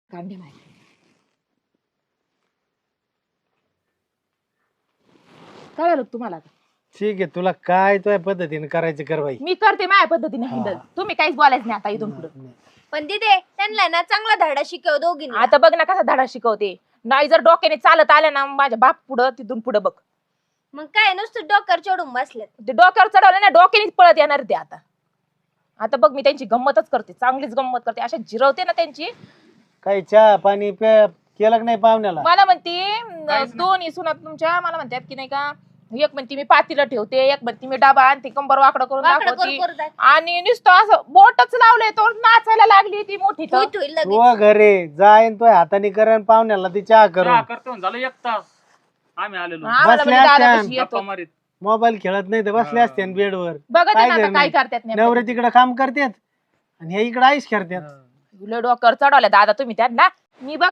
कांदे माहिती कळलं तुम्हाला आता? ठीक आहे, तुला काय तुझ्या पद्धतीने करायचं कर बाई. मी करते माझ्या पद्धतीने हा. हँडल. तुम्ही काहीच बोलायचं नाही आता इथून पुढे. पण दिदे त्यांना ना चांगला धडा शिकव दोघींना. आता बघ ना कसा धडा शिकवते. नाही जर डोक्याने चालत आल्या ना माझ्या बाप पुढं तिथून पुढे बघ. मग काय नुसतं डोक्यावर चढून बसलेत. ते डोक्यावर चढवलं ना डोक्यानेच पळत येणार ते आता. आता बघ मी त्यांची गंमतच करते, चांगलीच गंमत करते. अशा जिरवते ना त्यांची. काही चहा पाणी केलं का नाही पाहुण्याला? मला म्हणते दोन्ही सुना तुमच्या मला म्हणतात की नाही का, एक म्हणते मी पातीला ठेवते, एक म्हणते मी डबा आणते कंबर वाकडं करून वाकडं दाखवते. करू दाखव. आणि नुसतं असं बोटच लावलंय तो नाचायला लागली ती मोठी तर. थुई थुई लगेच. तू घरे जाईन तो हाताने करण पाहुण्याला ती चहा चहा करून. करतो ना, झालं 1 तास आम्ही आलेलो आम्हाला बसले म्हणजे दादा असत्या. कशी येतो. गप्पा मारीत. मोबाईल खेळत नाही तर बसले असते बेडवर. बघत काय आहे ना आता काय करणार? करतात नवरे तिकडे काम करतात आणि हे इकडे आईश करतात. लय डोक्यावर चढवल्या दादा तुम्ही त्यांना. मी बघ